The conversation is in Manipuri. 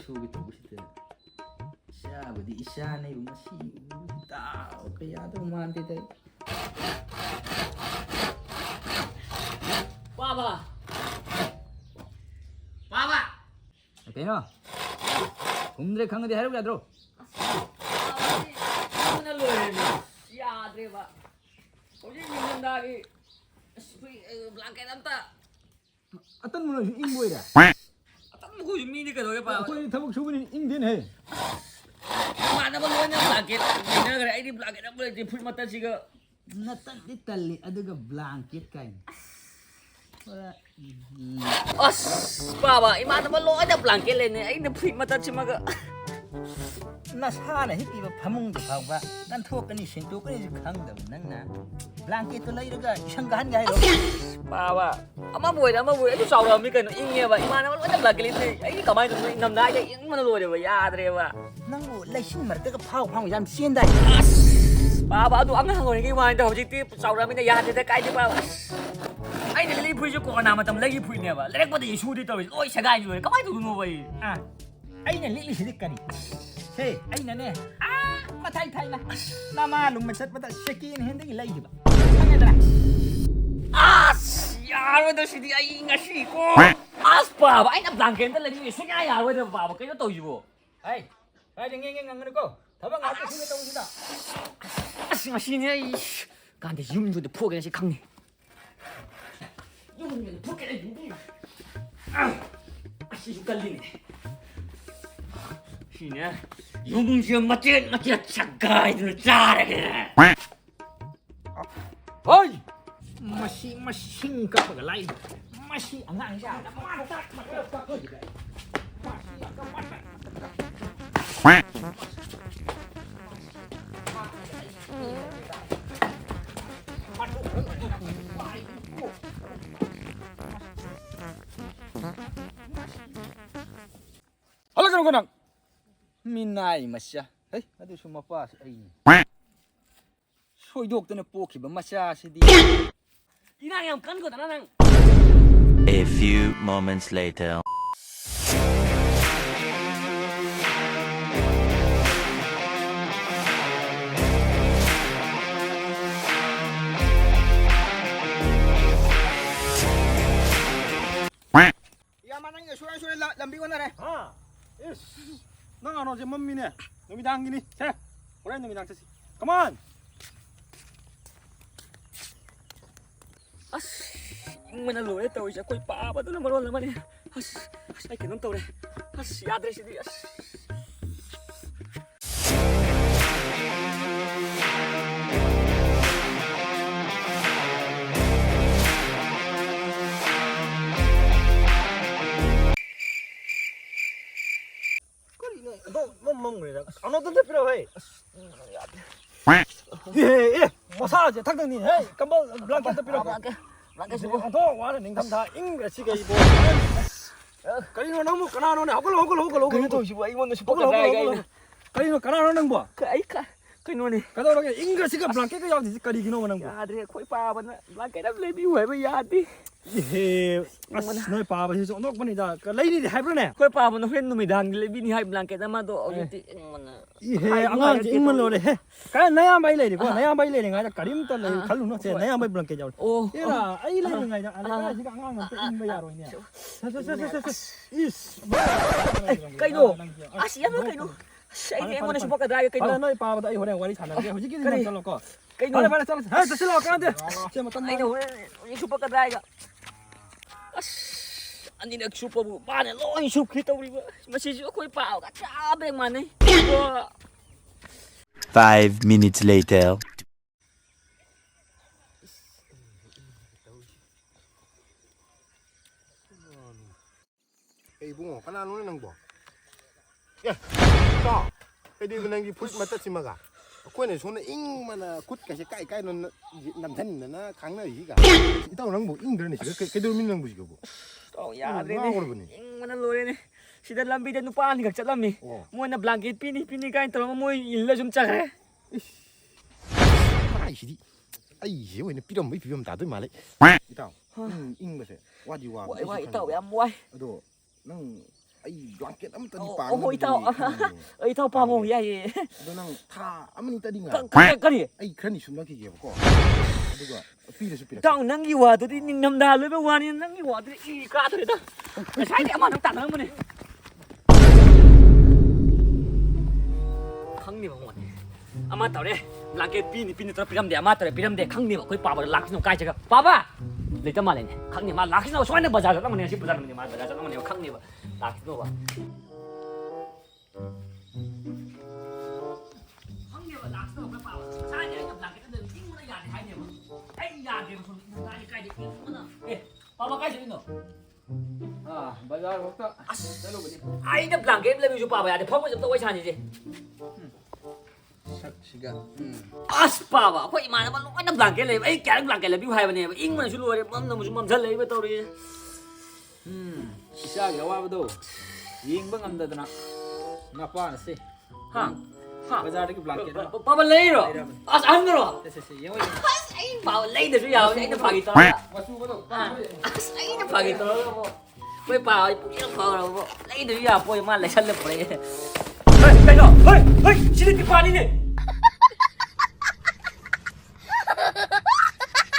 ꯁꯨꯒꯦ ꯇꯧꯕꯁꯤꯗ ꯏꯆꯥꯕꯨꯗꯤ ꯏꯆꯥꯅꯦꯕ ꯃꯁꯤ ꯇꯥꯎ ꯀꯌꯥꯗꯧ ꯃꯥꯟꯗꯦꯗ. Papa! Papa! Kaya humdre khangde haru yadro. Ano loy ni? Yadre ba? Oji nimandagi blanket amta. Atan mo ingboira. Atan mo ko mini ka doy pa. Ko thabuk subuni ingdin he. Mana ba loy na blanket? Ina ga ai di blanket na bule di full mata siga. Natan di talli aduga blanket kain. As Papa, imana ba loy na blanket le ni ai na full mata simaga. Nasana hikiba phamungda phawba nan thokani sintokani khangda nangna blanket to leiraga isanghan ga hairo. Papa, ama boy adu sawra mi kaino inge ba imana ba loy na blanket le ai kamai no ingam na ai ing mana loy ba yadre ba. Nangu laisin martaga phaw yam siendai. Papa adu ang hangoi ngi wai da hojikti sawra mi na yadre da kai di Papa. Ai ne le phui ju ko na matam lagi phui ne ba lerek ba de isu di to loi sagai ni kamai du no ba Ah, aina lili sidikani. Hey, aina ne. Mathai thai na. Nama lum machat mata shakin hending laiba. Angedra. Yaro da sidi ai ngasi ko. Papa, ai na blanket da lagi sunya yaro da Papa kai to jibo. Hey, hai ngeng ngang ko. Thabang atu singa tawsida. Ngasi ni ai kan de yum du de pho ga si khang ni. Yum ni pho ga ni. Asi ju kal ni. Sini yung macet cagai tu cara ke. Oi, masing ka pagalay. Masih angang siya. Mantap, mantap ko juga. Halo kanang Minay masya. Hey, adu sumapa si ai. Soydok tana pokiba masya si di. Ina yang kan ko tanang. A few moments later. Ya mana nga sure lambi ko na re. Yes. Nang ano si mami niya? Numidang gini. Sir. Wala numidang sasi. Come on. Yung mana lo ito siya ko'y Papa to na maron naman eh. Ay kinong to re. Yadre si di. Mong người đó. Ano to pero hey. Eh, massage thak ni hey. Kambal blanket to pero. Blanket Sibo to wala ning tham tha ing si ga ibo. Kanino nang mo kanano ne hokol. Kaya to sibo ay mo na sibo ka dai. Kanino kanano nang bo. Kay no ni. Kada ro ing si ga blanket ka yaw di kadi gino nang bo. Yadre ko'y Papa na blanket na leibiyo ba yadi. Eh, noi pa ba si so nok mani da. Ka lai ni hai bro ne. Ko'y Papa na friend numidang leibi ni hay blanket na ma do ogiti mana. Eh, angang ji ingman lo le he. Ka naya bai le ko naya bai le nga karim ta le khalu no se naya bai blanket jaw. Oh. Era ai le nga da ala ji ka angang ta ing ba yaro ni. Is. Kay no. Siya mo kay no. Ay mo na sibo ka dai kay Ala no. noi pa ba ai hore wari thana ge hoji ki ni chalo ko. Kay no. Bale chalo. Ha ta silo ka de. Se mo tam. Ay no. Yung sibo ka dai ka. Ani nagsupa mo. Paano lo yung sup kita uri ba? Masisyo ko'y Papa ka sabi man eh. 5 minutes later. Eh bungo, kanano na nang bo? Yeah, to. Pwede ko nang i-put mata si maga. Ako na so na ing mana kut kasi kai no namthan na kang na higa. Itaw nang bo ing derne siga kay durmin nang bo siga bo. Oh yadre ni. Ing mana lo ni. Sida lambi dan upaan ni kagchat lambi. Mo na blanket pini kain tolong mo illa zum chak eh. Ai sidi. Ai hiyo ni pirom da doi male. Itaw. Ing ba se. Wa di wa. Wai itaw ya muai. Ado nang ꯑꯩ ꯕ꯭ꯂꯥꯡꯀꯦꯠ ꯑꯃꯇꯗꯤ ꯄꯥꯝꯃꯤ ꯑꯣ ꯏꯇꯥꯎ ꯏꯇꯥꯎ ꯄꯥꯝꯃꯣ ꯌꯥꯏꯌꯦ ꯑꯗꯣ ꯅꯪ ꯊꯥ ꯑꯃꯅꯤꯇꯗꯤ ꯀꯔꯤ ꯑꯩ ꯈꯔꯅꯤ ꯁꯨꯝꯂꯛꯈꯤꯒꯦꯕꯀꯣ ꯑꯗꯨꯒ ꯄꯤꯔꯁꯨ ꯄꯤꯔꯛꯀꯦ ꯏꯇꯥꯎ ꯅꯪꯒꯤ ꯋꯥꯗꯨꯗꯤ ꯅꯤꯡꯊꯝꯊꯥ ꯂꯣꯏꯕ ꯋꯥꯅꯤ ꯅꯪꯒꯤ ꯋꯥꯗꯨꯗꯤ ꯏ ꯀꯥꯗ꯭ꯔꯦꯗ ꯉꯁꯥꯏꯗꯤ ꯑꯃ ꯅꯪ ꯇꯥꯟꯅꯔꯝꯕꯅꯦ ꯈꯪꯅꯦꯕ ꯃꯉꯣꯟꯗ ꯑꯃ ꯇꯧꯔꯦ ꯕ꯭ꯂꯥꯡꯀꯦꯠ ꯄꯤꯅꯤ ꯇꯧꯔ ꯄꯤꯔꯝꯗꯦ ꯑꯃ ꯇꯧꯔꯦ ꯄꯤꯔꯝꯗꯦ ꯈꯪꯅꯦꯕ ꯑꯩꯈꯣꯏ ꯄꯥꯕꯗ ꯂꯥꯛꯈꯤꯅꯣ ꯀꯥꯏ ꯖꯒꯥ ꯄꯥꯕ ꯂꯩꯇ ꯃꯥꯜꯂꯦꯅꯦ ꯈꯪꯅꯦ ꯃꯥ ꯂꯥꯛꯈꯤꯅꯣ ꯁꯣꯏꯅ ꯕꯖꯥꯔ ꯆꯠꯂꯝꯒꯅꯤ ꯉꯁꯤ ꯕꯖꯥꯔ ꯅꯨꯃꯤꯠ ꯃꯥ ꯕꯖꯥꯔ ꯆꯠꯂꯝꯒꯅꯦꯕ ꯈꯪꯅꯦꯕ ꯂꯥꯛꯈꯤꯅꯣꯕ ꯈꯪꯅꯦꯕ ꯂꯥꯛꯈꯤꯅꯣ ꯑꯩꯈꯣꯏ ꯄꯥꯕ ꯉꯁꯥꯏꯗꯤ ꯑꯩꯅ ꯕ꯭ꯂꯥꯡꯀꯦꯠꯇ ꯏꯪꯕꯅ ꯌꯥꯗꯦ ꯍꯥꯏꯅꯦꯕ ꯑꯩ ꯌꯥꯗꯦꯕ ꯁꯣꯝ ꯏꯪꯕꯅ ꯀꯥꯏꯗꯦ ꯏꯪꯕꯅ ꯄꯥꯕ ꯀꯥꯏ ꯆꯠꯂꯤꯅꯣ ꯕꯖꯥꯔ ꯐꯥꯎꯇ ꯆꯠꯂꯨꯕꯅꯤ ꯑꯩꯅ ꯕ꯭ꯂꯥꯡꯀꯦꯠ ꯂꯩꯕꯁꯨ ꯄꯥꯕ ꯌꯥꯗꯦ ꯐꯝꯕ ꯆꯞꯇ ꯋꯥꯔꯤ ꯁꯥꯅꯤꯁꯦ ꯁꯛꯁꯤꯒ ꯑꯁ ꯄꯥꯕ ꯑꯩꯈꯣꯏ ꯏꯃꯥꯟꯅꯕ ꯂꯣꯏꯅ ꯕ꯭ꯂꯥꯡꯀꯦꯠ ꯂꯩꯕ ꯑꯩ ꯀꯌꯥꯔꯛ ꯕ꯭ꯂꯥꯡꯀꯦꯠ ꯂꯩꯕꯤꯌꯨ ꯍꯥꯏꯕꯅꯦꯕ ꯏꯪꯕꯅꯁꯨ ꯂꯣꯏꯔꯦ ꯃꯝꯅꯁꯨ ꯃꯝꯁꯤꯜꯂꯛꯏꯕ ꯇꯧꯔꯤꯁꯦ ꯏꯆꯥꯒꯤ ꯑꯋꯥꯕꯗꯣ ꯌꯦꯡꯕ ꯉꯝꯗꯗꯅ ꯃꯄꯥꯅ ꯁꯤ ꯕꯖꯥꯔꯗꯒꯤ ꯕ꯭ꯂꯥꯡꯀꯦꯠ ꯑꯃ ꯄꯥꯕ ꯂꯩꯔꯣ ꯑꯁ ꯑꯍꯟꯒꯔꯣ ꯁꯦ ꯌꯦꯡꯉꯣ ꯑꯁ ꯑꯩ ꯄꯥꯕ ꯂꯩꯗꯁꯨ ꯌꯥꯕꯅꯤ ꯑꯩꯅ ꯐꯥꯒꯤ ꯇꯧꯔꯒ ꯃꯆꯨꯒꯗꯣ ꯑꯁ ꯑꯩꯅ ꯐꯥꯒꯤ ꯇꯧꯔꯒ ꯑꯩꯈꯣꯏ ꯄꯥꯕ ꯄꯨꯛꯅꯤꯡ ꯐꯥꯎꯔꯕ ꯂꯩꯗꯁꯨ ꯌꯥꯕ ꯄꯣꯠ ꯃꯥ ꯂꯩꯁꯜꯂ ꯄꯨꯔꯛꯑꯦ ꯀꯩꯅꯣ ꯁꯤꯗꯤ ꯗꯤꯄꯥꯅꯤꯅꯦ